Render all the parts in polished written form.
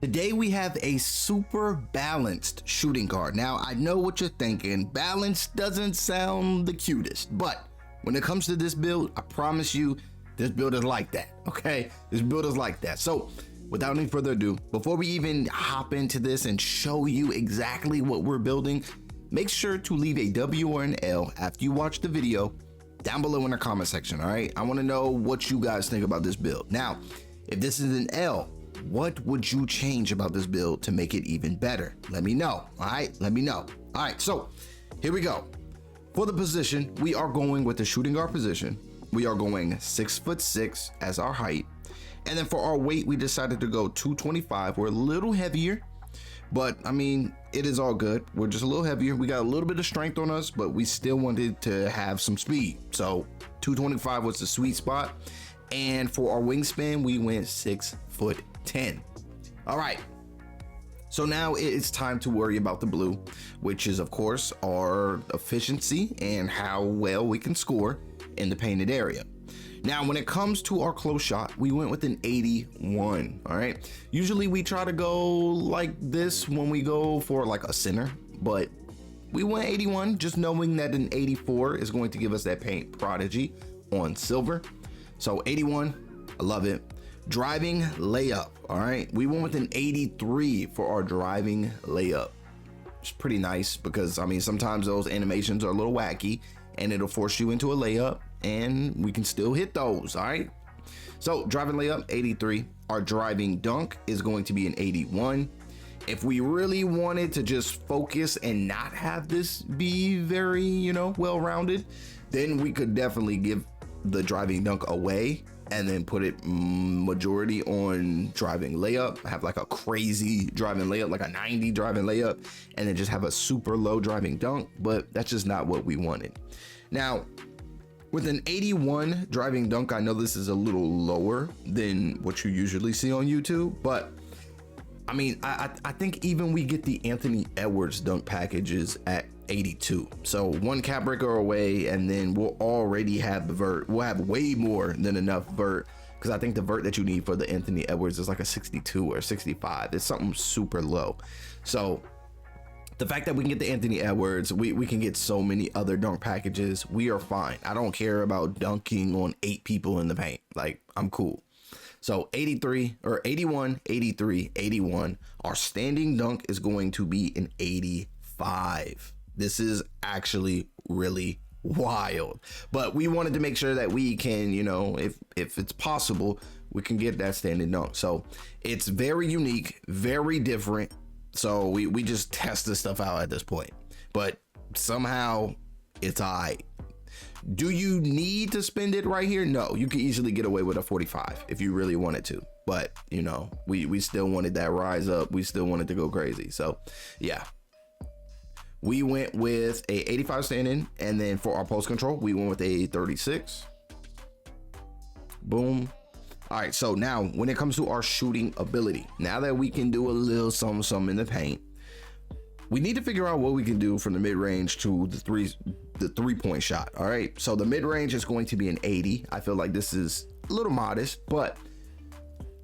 Today we have a super balanced shooting guard. Now I know what you're thinking, balanced doesn't sound the cutest, but when it comes to this build, I promise you this build is like that, okay? This build is like that. So without any further ado, before we even hop into this and show you exactly what we're building, make sure to leave a W or an L after you watch the video down below in the comment section, all right? I wanna know what you guys think about this build. Now, if this is an L, what would you change about this build to make it even better? Let me know, all right? Let me know. All right, so here we go. For the position, we are going with the shooting guard position. We are going 6'6" as our height. And then for our weight, we decided to go 225. We're a little heavier, but I mean, it is all good. We're just a little heavier. We got a little bit of strength on us, but we still wanted to have some speed. So 225 was the sweet spot. And for our wingspan, we went 6'10". All right, so now it's time to worry about the blue, which is of course our efficiency and how well we can score in the painted area. Now, when it comes to our close shot, we went with an 81, all right? Usually we try to go like this when we go for like a center, but we went 81, just knowing that an 84 is going to give us that paint prodigy on silver. So 81, I love it. Driving layup, all right? We went with an 83 for our driving layup. It's pretty nice because, I mean, sometimes those animations are a little wacky and it'll force you into a layup and we can still hit those, all right? So driving layup, 83. Our driving dunk is going to be an 81. If we really wanted to just focus and not have this be very, you know, well-rounded, then we could definitely give the driving dunk away and then put it majority on driving layup, have like a crazy driving layup, like a 90 driving layup, and then just have a super low driving dunk, but that's just not what we wanted. Now, with an 81 driving dunk, I know this is a little lower than what you usually see on YouTube, but I mean, I think even we get the Anthony Edwards dunk packages at 82. So one cap breaker away, and then we'll already have the vert. We'll have way more than enough vert, because I think the vert that you need for the Anthony Edwards is like a 62 or 65. It's something super low. So the fact that we can get the Anthony Edwards, we can get so many other dunk packages. We are fine. I don't care about dunking on 8 people in the paint. Like, I'm cool. So 83 or 81, 83, 81. Our standing dunk is going to be an 85. This is actually really wild, but we wanted to make sure that we can, you know, if it's possible, we can get that standing dunk. So it's very unique, very different. So we just test this stuff out at this point, but somehow it's all right. Do you need to spend it right here? No, you can easily get away with a 45 if you really wanted to, but you know, we still wanted that rise up. We still wanted to go crazy. So yeah, we went with a 85 standing, and then for our post control, we went with a 36. Boom. All right, so now when it comes to our shooting ability, now that we can do a little something in the paint, we need to figure out what we can do from the mid-range to the three-point shot. All right, so the mid-range is going to be an 80. I feel like this is a little modest, but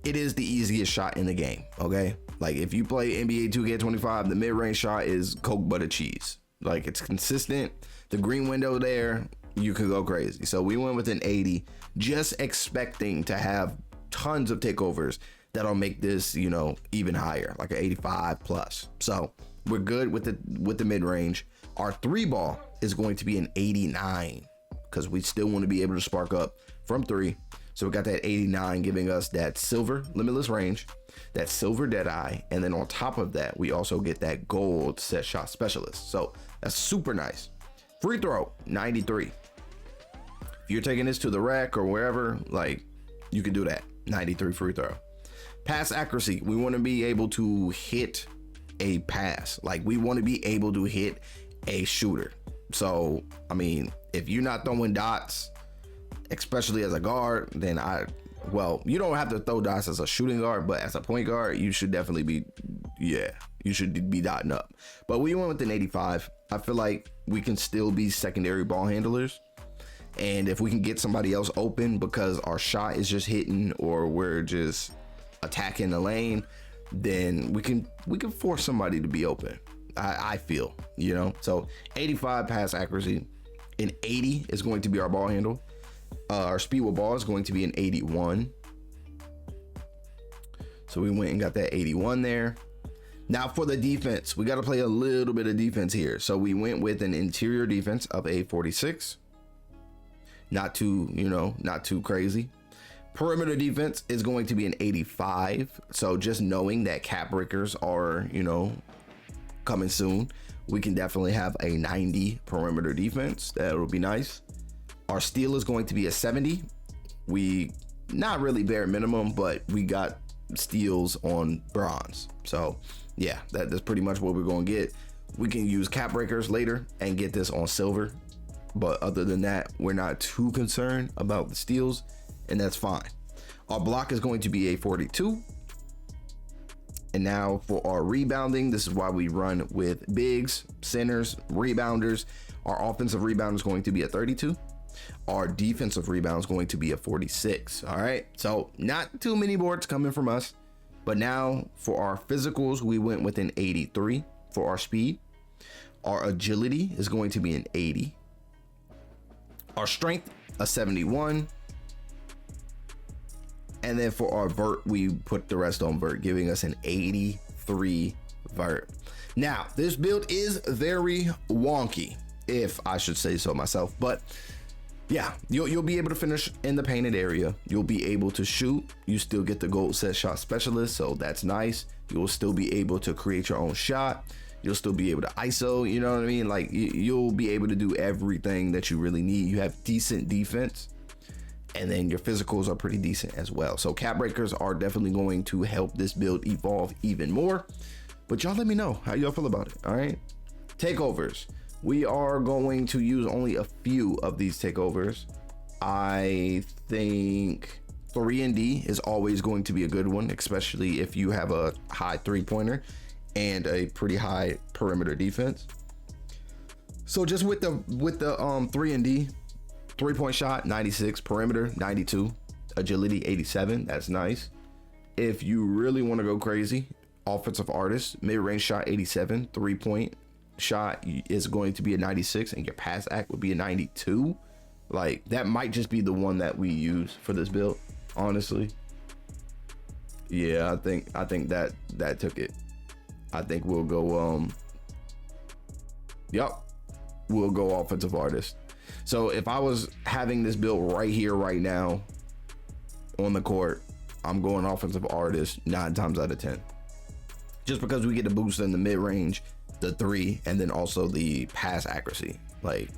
it is the easiest shot in the game. Okay, like if you play NBA 2K25, the mid-range shot is Coke butter cheese. Like, it's consistent. The green window there, you could go crazy. So we went with an 80, just expecting to have tons of takeovers that'll make this, you know, even higher, like an 85 plus. So we're good with the mid-range. Our 3-ball is going to be an 89 because we still want to be able to spark up from 3. So we got that 89 giving us that silver limitless range, that silver dead eye, and then on top of that, we also get that gold set shot specialist. So that's super nice. Free throw, 93. If you're taking this to the rack or wherever, like, you can do that. 93 free throw. Pass accuracy, we want to be able to hit a pass. Like, we want to be able to hit a shooter. So I mean, if you're not throwing dots, especially as a guard, then well, you don't have to throw dots as a shooting guard, but as a point guard, you should definitely be, yeah, you should be dotting up. But we went with an 85. I feel like we can still be secondary ball handlers, and if we can get somebody else open because our shot is just hitting or we're just attacking the lane, then we can force somebody to be open. I feel, So 85 pass accuracy, an 80 is going to be our ball handle. Our speed with ball is going to be an 81. So we went and got that 81 there. Now for the defense, we got to play a little bit of defense here. So we went with an interior defense of a 46. Not too crazy. Perimeter defense is going to be an 85. So just knowing that cap breakers are, coming soon, we can definitely have a 90 perimeter defense. That'll be nice. Our steal is going to be a 70. We not really bare minimum, but we got steals on bronze. So yeah, that's pretty much what we're going to get. We can use cap breakers later and get this on silver. But other than that, we're not too concerned about the steals, and that's fine. Our block is going to be a 42. And now for our rebounding, this is why we run with bigs, centers, rebounders. Our offensive rebound is going to be a 32. Our defensive rebound is going to be a 46. All right. So not too many boards coming from us. But now for our physicals, we went with an 83 for our speed. Our agility is going to be an 80. Our strength, a 71. And then for our vert, we put the rest on vert, giving us an 83 vert. Now, this build is very wonky, if I should say so myself. But yeah, you'll be able to finish in the painted area. You'll be able to shoot. You still get the gold set shot specialist, so that's nice. You'll still be able to create your own shot. You'll still be able to ISO, you know what I mean? Like you'll be able to do everything that you really need. You have decent defense, and then your physicals are pretty decent as well. So cap breakers are definitely going to help this build evolve even more. But y'all let me know how y'all feel about it. All right. Takeovers. We are going to use only a few of these takeovers. I think 3-and-D is always going to be a good one, especially if you have a high 3-pointer and a pretty high perimeter defense. So just with the 3-and-D, 3-point shot 96, perimeter 92, agility 87. That's nice. If you really want to go crazy, offensive artist, mid-range shot 87, 3-point shot is going to be a 96, and your pass act would be a 92. Like that might just be the one that we use for this build, honestly. Yeah, I think that took it. I think we'll go we'll go offensive artist. So if I was having this build right here right now on the court, I'm going offensive artist 9 times out of 10, just because we get the boost in the mid-range, the 3, and then also the pass accuracy. Like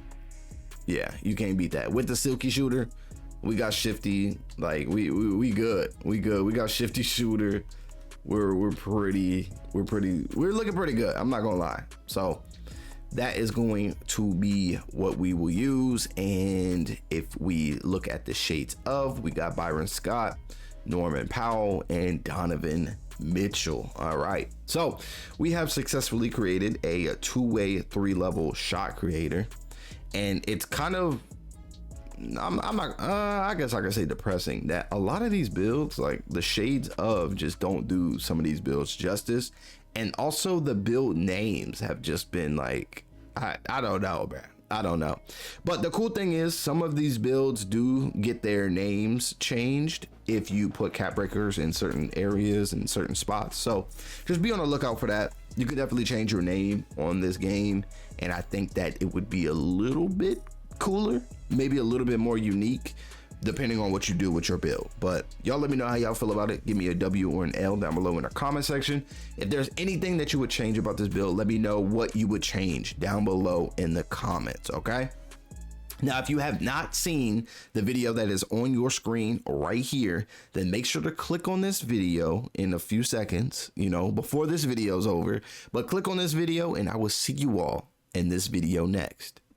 yeah, you can't beat that. With the silky shooter, we got shifty. Like we good. We got shifty shooter. We're looking pretty good. I'm not gonna lie. So that is going to be what we will use. And if we look at the shades of, we got Byron Scott, Norman Powell, and Donovan Mitchell. All right. So we have successfully created a two-way 3-level shot creator. And it's kind of, I guess I can say depressing that a lot of these builds, like the shades of, just don't do some of these builds justice. And also the build names have just been like, I don't know, bro. I don't know. But the cool thing is some of these builds do get their names changed if you put cap breakers in certain areas and certain spots. So just be on the lookout for that. You could definitely change your name on this game. And I think that it would be a little bit cooler, maybe a little bit more unique, depending on what you do with your build. But y'all let me know how y'all feel about it. Give me a W or an L down below in the comment section. If there's anything that you would change about this build, let me know what you would change down below in the comments, okay? Now, if you have not seen the video that is on your screen right here, then make sure to click on this video in a few seconds, before this video is over. But click on this video and I will see you all in this video next.